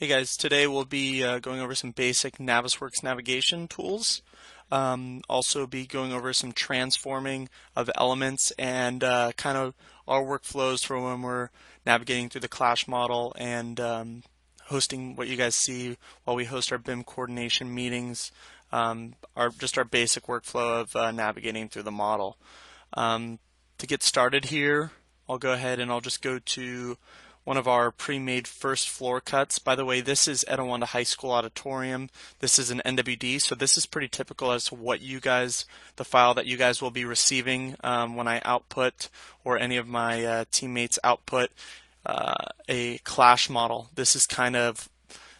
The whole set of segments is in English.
Hey guys, today we'll be going over some basic Navisworks navigation tools. Also be going over some transforming of elements and kind of our workflows for when we're navigating through the Clash model and hosting what you guys see while we host our BIM coordination meetings. Our basic workflow of navigating through the model. To get started here, I'll go ahead and I'll just go to one of our pre-made first floor cuts. By the way, this is Etiwanda High School Auditorium. This is an NWD, so this is pretty typical as to what you guys, the file that you guys will be receiving when I output or any of my teammates output a Clash model. This is kind of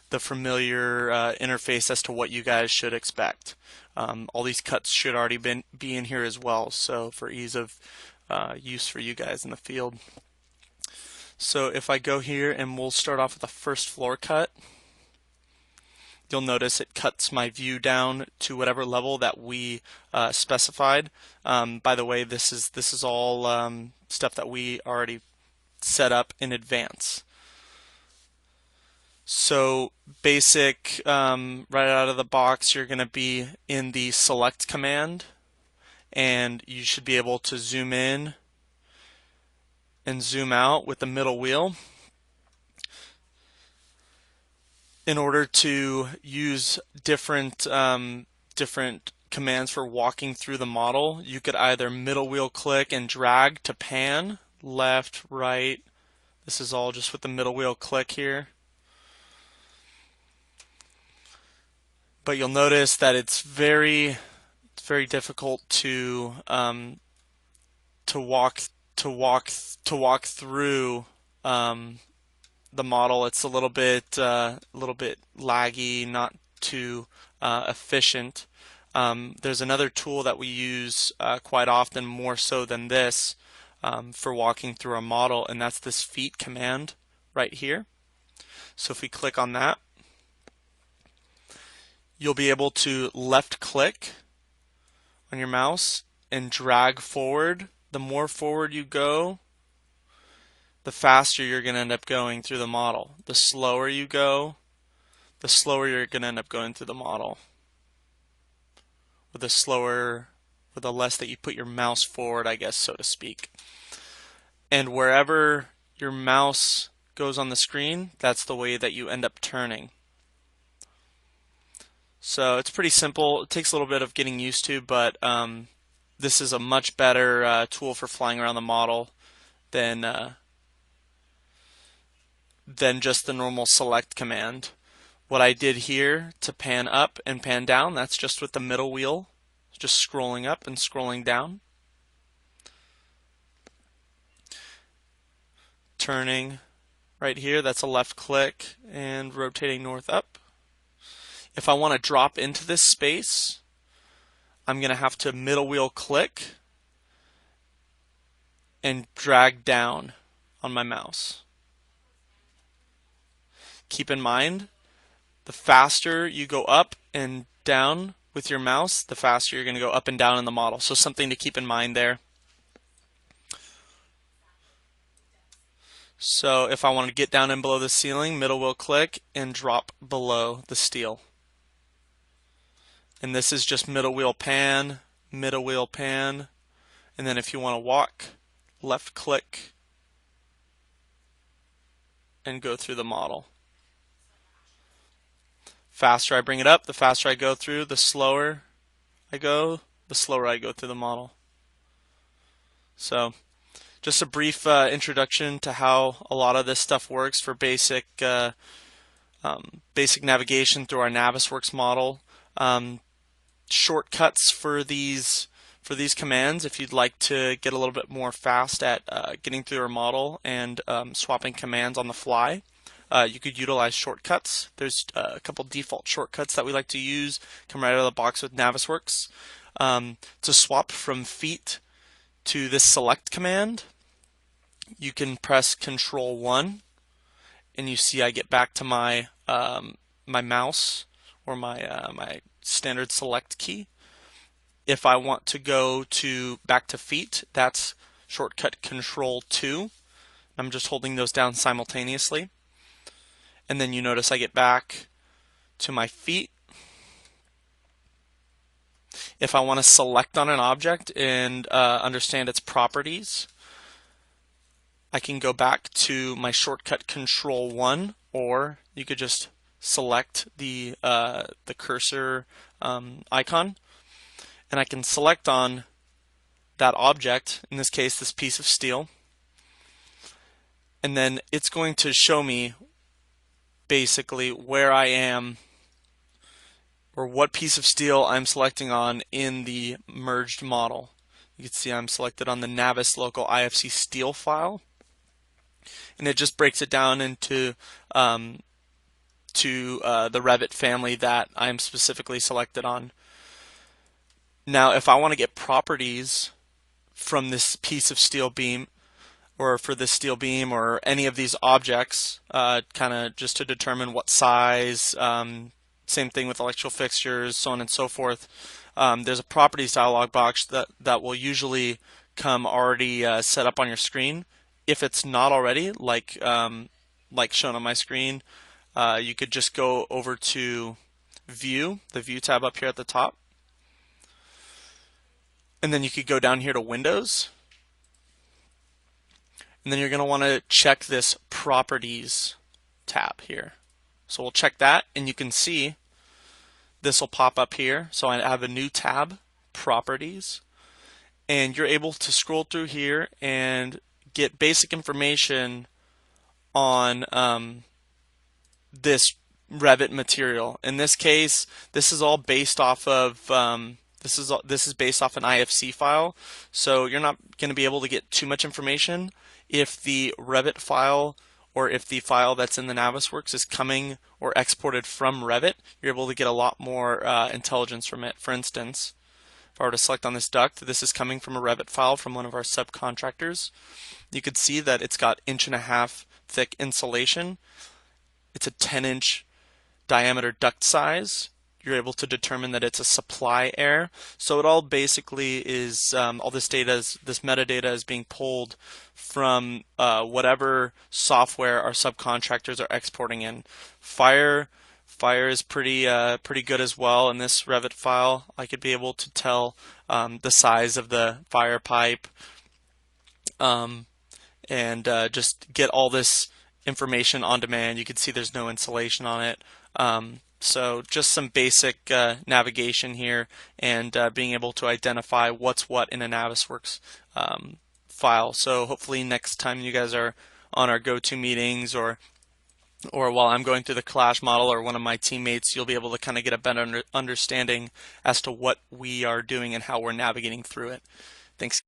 the familiar interface as to what you guys should expect. All these cuts should already be in here as well, so for ease of use for you guys in the field. So if I go here and we'll start off with a first floor cut, you'll notice it cuts my view down to whatever level that we specified. By the way, this is all stuff that we already set up in advance. So basic, right out of the box, you're going to be in the select command, and you should be able to zoom in and zoom out with the middle wheel. In order to use different commands for walking through the model, you could either middle wheel click and drag to pan, left, right. This is all just with the middle wheel click here. But you'll notice that it's very difficult to walk through the model. It's a little bit laggy, not too efficient. There's another tool that we use quite often, more so than this, for walking through a model, and that's this feet command right here. So if we click on that, you'll be able to left click on your mouse and drag forward. The more forward you go, the faster you're going to end up going through the model. The slower you go, the slower you're going to end up going through the model. With the less that you put your mouse forward, I guess, so to speak. And wherever your mouse goes on the screen, that's the way that you end up turning. So it's pretty simple. It takes a little bit of getting used to, but this is a much better tool for flying around the model than just the normal select command. What I did here to pan up and pan down, that's just with the middle wheel, just scrolling up and scrolling down. Turning right here, that's a left click, and rotating north up. If I want to drop into this space, I'm going to have to middle wheel click and drag down on my mouse. Keep in mind, the faster you go up and down with your mouse, the faster you're going to go up and down in the model. So something to keep in mind there. So if I want to get down and below the ceiling, middle wheel click and drop below the steel. And this is just middle wheel pan, and then if you want to walk, left click and go through the model. Faster I bring it up, the faster I go through, the slower I go through the model. So just a brief introduction to how a lot of this stuff works for basic navigation through our Navisworks model. Shortcuts for these commands, if you'd like to get a little bit more fast at getting through our model and swapping commands on the fly, you could utilize shortcuts. There's a couple default shortcuts that we like to use, come right out of the box with Navisworks. To swap from feet to this select command, you can press Control 1, and you see I get back to my my mouse or my standard select key. If I want to go back to feet, that's shortcut Control 2. I'm just holding those down simultaneously. and then you notice I get back to my feet. If I want to select on an object and understand its properties, I can go back to my shortcut Control 1, or you could just select the cursor icon, and I can select on that object, in this case this piece of steel, and then it's going to show me basically where I am or what piece of steel I'm selecting on in the merged model. You can see I'm selected on the Navis local IFC steel file, and it just breaks it down into the Revit family that I'm specifically selected on. Now, if I want to get properties from this piece of steel beam, or for this steel beam, or any of these objects, kind of just to determine what size, same thing with electrical fixtures, so on and so forth. There's a properties dialog box that will usually come already set up on your screen. If it's not already, like shown on my screen, you could just go over to View, the View tab up here at the top, and then you could go down here to Windows, and then you're going to want to check this Properties tab here. So we'll check that, and you can see this will pop up here. So I have a new tab, Properties, and you're able to scroll through here and get basic information on this Revit material. In this case, this is all based off of this is based off an IFC file, so you're not going to be able to get too much information. If the Revit file, or if the file that's in the Navisworks is coming or exported from Revit, you're able to get a lot more intelligence from it. For instance, if I were to select on this duct, this is coming from a Revit file from one of our subcontractors. You could see that it's got 1.5" thick insulation. It's a 10" diameter duct size. You're able to determine that it's a supply air. So it all basically is, all this data, this metadata is being pulled from whatever software our subcontractors are exporting in. Fire is pretty good as well. In this Revit file, I could be able to tell the size of the fire pipe, and just get all this information on demand. You can see there's no insulation on it. So just some basic navigation here, and being able to identify what's what in a Navisworks file. So hopefully next time you guys are on our go-to meetings, or while I'm going through the collage model, or one of my teammates, you'll be able to kind of get a better understanding as to what we are doing and how we're navigating through it. Thanks.